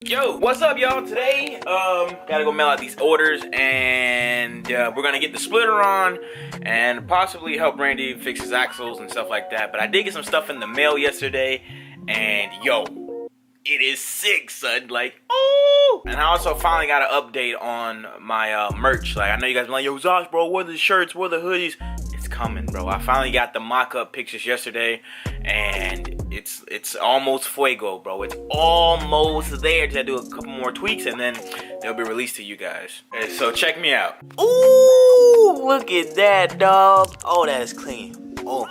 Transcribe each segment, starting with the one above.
Yo, what's up, y'all? Today, gotta go mail out these orders, and we're gonna get the splitter on and possibly help Randy fix his axles and stuff like that. But I did get some stuff in the mail yesterday, and yo, it is sick, son. Like, oh! And I also finally got an update on my merch. Like, I know you guys been like, yo, Zosh, bro, where are the shirts, where are the hoodies? It's coming, bro. I finally got the mock-up pictures yesterday, and it's almost fuego, bro. It's almost there. Just do a couple more tweaks, and then they'll be released to you guys. And so check me out. Ooh, look at that, dog. Oh, that's clean. Oh,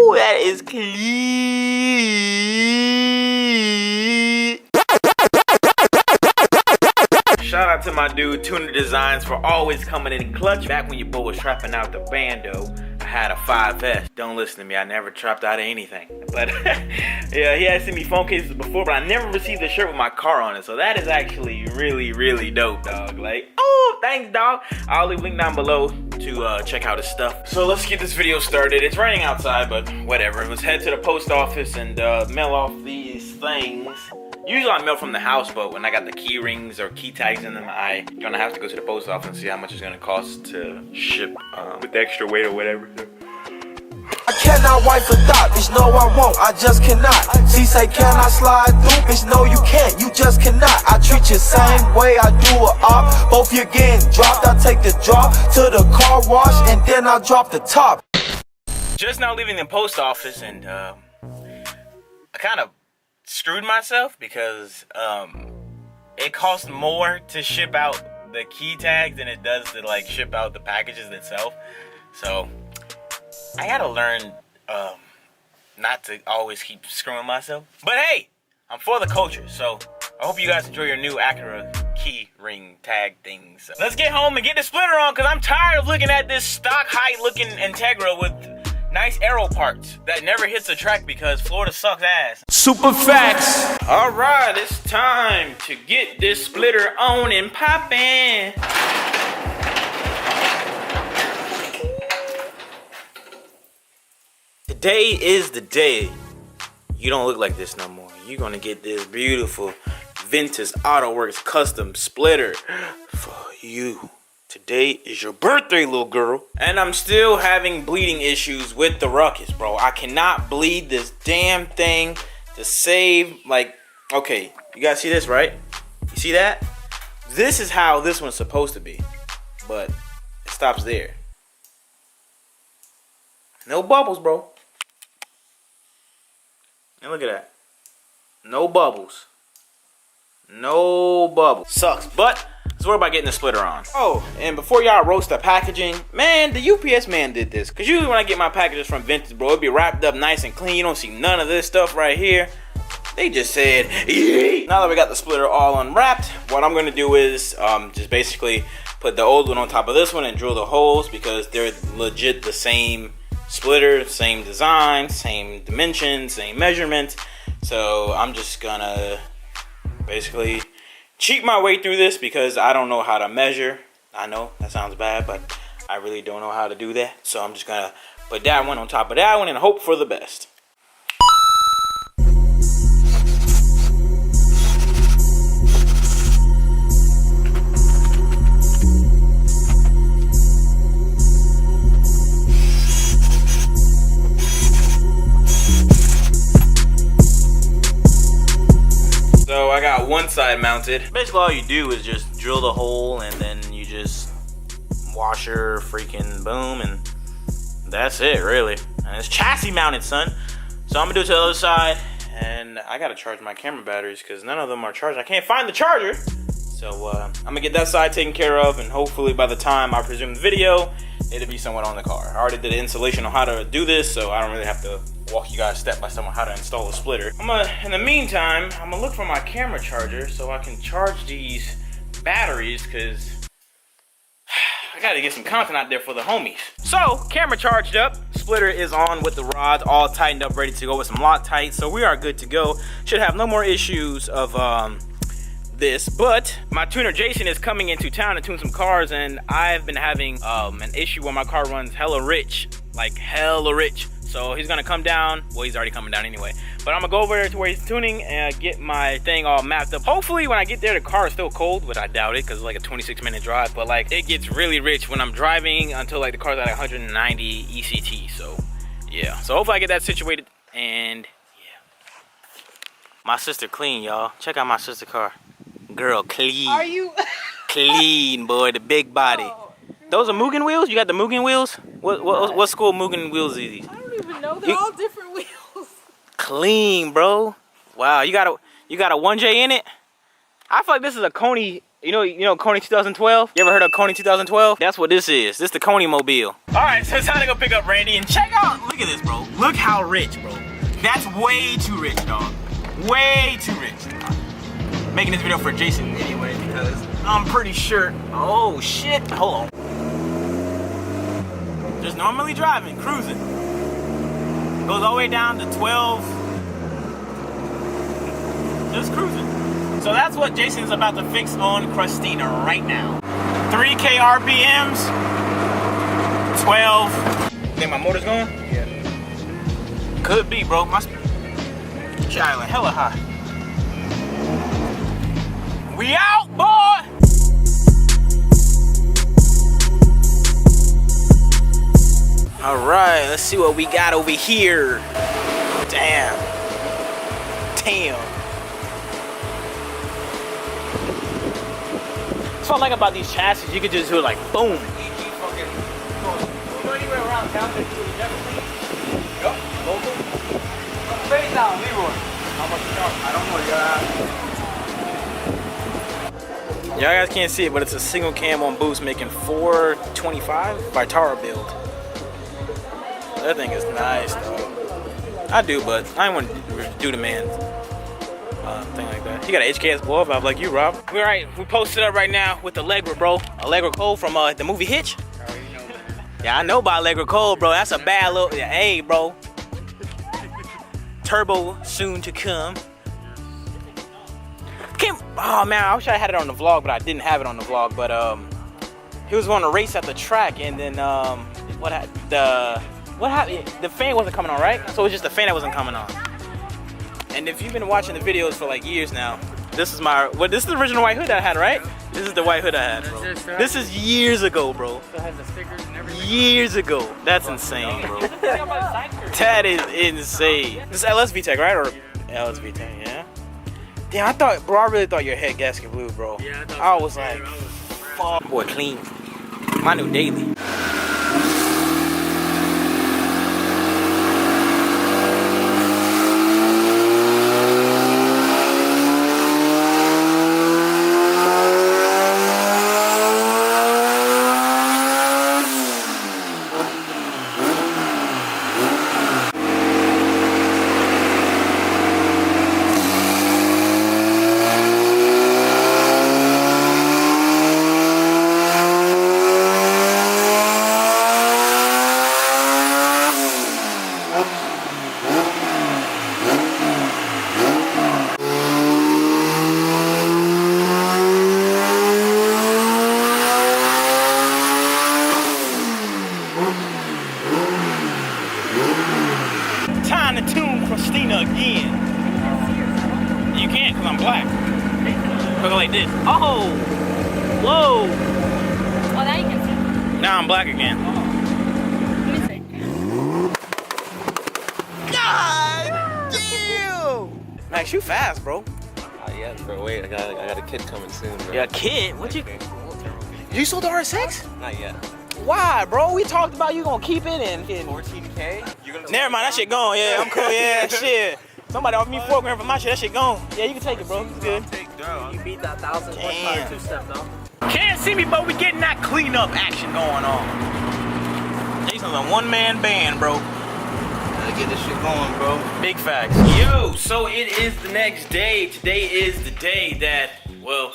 ooh, that is clean. Shout out to my dude Tuner Designs for always coming in clutch. Back when your boy was trapping out the bando, I had a 5S. Don't listen to me, I never trapped out of anything. But yeah, he had sent me phone cases before, but I never received a shirt with my car on it. So that is actually really, really dope, dog. Like, oh, thanks, dog. I'll leave a link down below to check out his stuff. So let's get this video started. It's raining outside, but whatever. Let's head to the post office and mail off these things. Usually I mail from the house, but when I got the key rings or key tags in them, I gonna have to go to the post office and see how much it's gonna cost to ship with the extra weight or whatever. I cannot wipe a thought, bitch, no I won't, I just cannot. She say, can I slide through, bitch, no you can't, you just cannot. I treat you same way I do a op, both you getting dropped. I take the drop to the car wash and then I drop the top. Just now leaving the post office, and I kind of screwed myself because it costs more to ship out the key tags than it does to like ship out the packages itself. So I gotta learn not to always keep screwing myself. But hey, I'm for the culture, so I hope you guys enjoy your new Acura key ring tag things. So let's get home and get the splitter on, because I'm tired of looking at this stock height looking Integra with nice aero parts that never hits the track because Florida sucks ass. Super facts. All right, it's time to get this splitter on and poppin'. Today is the day you don't look like this no more. You're gonna get this beautiful vintage AutoWorks custom splitter for you. Today is your birthday, little girl. And I'm still having bleeding issues with the ruckus, bro. I cannot bleed this damn thing to save, like, okay, you guys see this, right? You see that? This is how this one's supposed to be, but it stops there. No bubbles, bro. And look at that. No bubbles. No bubbles. Sucks, but let's worry about getting the splitter on. Oh, and before y'all roast the packaging, man, the UPS man did this. Cause usually when I get my packages from Vintage, bro, it'd be wrapped up nice and clean. You don't see none of this stuff right here. They just said, eee. Now that we got the splitter all unwrapped, what I'm gonna do is just basically put the old one on top of this one and drill the holes, because they're legit the same splitter, same design, same dimensions, same measurements. So I'm just gonna basically cheat my way through this because I don't know how to measure. I know that sounds bad, but I really don't know how to do that. So I'm just gonna put that one on top of that one and hope for the best. So I got one side mounted. Basically all you do is just drill the hole and then you just washer freaking boom, and that's it really. And it's chassis mounted, son. So I'm gonna do it to the other side, and I gotta charge my camera batteries because none of them are charged. I can't find the charger. So I'm gonna get that side taken care of, and hopefully by the time I presume the video, it'll be somewhat on the car. I already did an installation on how to do this, so I don't really have to walk you guys step by step on how to install a splitter. In the meantime, I'm gonna look for my camera charger so I can charge these batteries, because I gotta get some content out there for the homies. So, camera charged up, splitter is on with the rods all tightened up, ready to go with some Loctite, so we are good to go. Should have no more issues of this, but my tuner Jason is coming into town to tune some cars, and I've been having an issue where my car runs hella rich, like hella rich. So he's gonna come down. Well, he's already coming down anyway. But I'm gonna go over there to where he's tuning and get my thing all mapped up. Hopefully when I get there, the car is still cold, but I doubt it because it's like a 26-minute drive. But like it gets really rich when I'm driving until like the car's at 190 ECT. So yeah. So hopefully I get that situated and yeah. My sister clean, y'all. Check out my sister car. Girl, clean. Are you? Clean, boy. The big body. Oh. Those are Mugen wheels? You got the Mugen wheels? What school Mugen wheels are these? I don't even know. They're all different wheels. Clean, bro. Wow, you got a 1J in it? I feel like this is a Coney, you know Coney 2012? You ever heard of Coney 2012? That's what this is. This is the Coney mobile. Alright, so it's time to go pick up Randy and check out. Look at this, bro. Look how rich, bro. That's way too rich, dog. Way too rich. Making this video for Jason anyway because I'm pretty sure. Oh shit. Hold on. Just normally driving, cruising. Goes all the way down to 12. Just cruising. So that's what Jason's about to fix on Christina right now. 3K RPMs. 12. Think my motor's going? Yeah. Could be, bro. My island hella high. We out, boy! Alright, let's see what we got over here. Damn. That's what I like about these chassis. You could just do it like boom. Easy fucking. You go anywhere around town, you do the Jefferson. Yup, local. Face down, Leroy. How much you know? I don't know, y'all guys can't see it, but it's a single cam on boost making 425 Vitara build. That thing is nice though. I do, but I don't want to do the man thing like that. He got an HKS blow up vibe like you, Rob. We're right. We posted up right now with Allegra, bro. Allegra Cole from the movie Hitch. Yeah, I know about Allegra Cole, bro. That's a bad little. Yeah, hey, bro. Turbo soon to come. Oh man, I wish I had it on the vlog, but I didn't have it on the vlog. But he was going to race at the track, and then what happened? The fan wasn't coming on, right? So it was just the fan that wasn't coming on. And if you've been watching the videos for like years now, this is this is the original white hood I had, right? This is the white hood I had, bro. This is years ago, bro. Still has the stickers and everything. Years ago. That's insane, bro. That is insane. This is LS VTEC, right? Or LS VTEC, yeah. Damn, I really thought your head gasket blew, bro. Yeah, I was like, fuck. Boy, clean. My new daily. Again. You can't because I'm black. Look like this. Oh! Whoa! Oh, now you can see. Now I'm black again. Let me see. God damn! Max, you fast, bro. Yeah, bro. Wait, I got a kid coming soon, bro. Yeah, kid? What you? You sold the R6? Not yet. Why, bro? We talked about you gonna keep it and 14K? never mind, that shit gone. Yeah, I'm cool. Yeah, shit. Somebody offered me $4 grand for my shit. That shit gone. Yeah, you can take it, bro. It's good. You beat that 1,000 horsepower two-step though. Can't see me, but we getting that cleanup action going on. Jason's a one-man band, bro. Gotta get this shit going, bro. Big facts. Yo, so it is the next day. Today is the day that, well,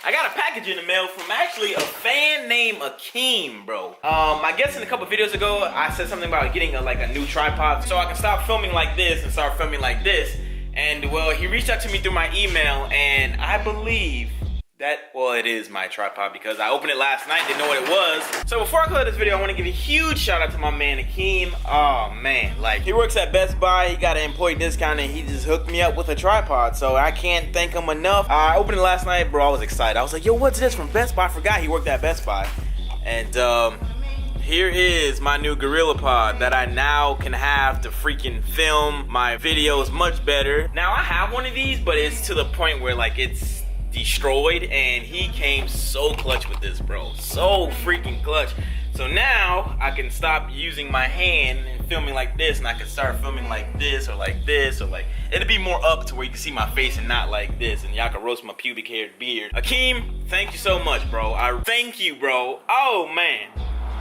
I got a package in the mail from actually a fan named Akeem, bro. I guess in a couple videos ago, I said something about getting a new tripod so I can stop filming like this and start filming like this. And well, he reached out to me through my email, and I believe Well, it is my tripod because I opened it last night, didn't know what it was. So before I close this video, I want to give a huge shout out to my man Akeem. Oh man, like he works at Best Buy, he got an employee discount and he just hooked me up with a tripod. So I can't thank him enough. I opened it last night, bro, I was excited. I was like, yo, what's this from Best Buy? I forgot he worked at Best Buy. And here is my new Gorilla Pod that I now can have to freaking film my videos much better. Now I have one of these, but it's to the point where like it's destroyed, and he came so clutch with this, bro. So freaking clutch. So now I can stop using my hand and filming like this, and I can start filming like this, or like this, or like, it'll be more up to where you can see my face and not like this, and y'all can roast my pubic hair beard. Akeem, thank you so much, bro. I thank you, bro. Oh man,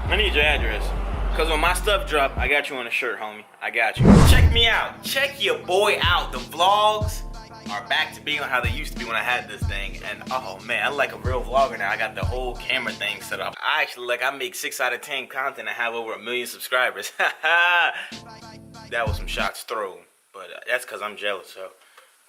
I need your address. Cause when my stuff drop, I got you on a shirt, homie. I got you. Check me out. Check your boy out. The vlogs are back to being on how they used to be when I had this thing, and oh man, I'm like a real vlogger now. I got the whole camera thing set up. I actually, like, I make 6 out of 10 content and have over 1 million subscribers. That was some shots thrown, but that's cause I'm jealous, so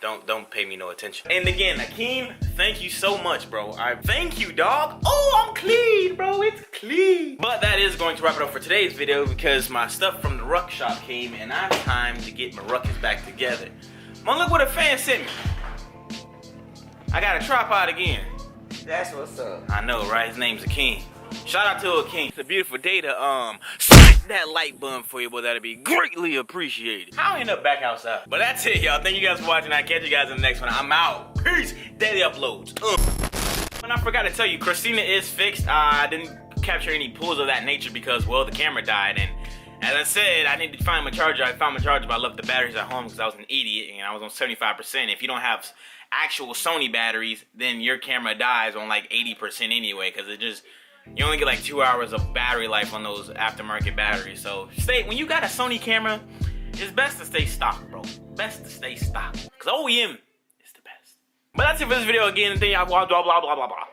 don't pay me no attention. And again, Akeem, thank you so much, bro. I thank you, dog. Oh, I'm clean, bro. It's clean. But that is going to wrap it up for today's video because my stuff from the Ruck Shop came and I have time to get my ruckus back together. Man, look what a fan sent me. I got a tripod again. That's what's up. I know, right? His name's Akeem. Shout out to Akeem. It's a beautiful day to smack that like button for you, but that'd be greatly appreciated. I'll end up back outside. But that's it, y'all. Thank you guys for watching. I'll catch you guys in the next one. I'm out. Peace. Daily uploads. And I forgot to tell you, Christina is fixed. I didn't capture any pulls of that nature because, well, the camera died, and as I said, I needed to find my charger. I found my charger, but I left the batteries at home because I was an idiot and I was on 75%. If you don't have actual Sony batteries, then your camera dies on like 80% anyway, because it just, you only get like 2 hours of battery life on those aftermarket batteries. So when you got a Sony camera, it's best to stay stock, bro. Best to stay stock, because OEM is the best. But that's it for this video again. Blah, blah, blah, blah, blah, blah.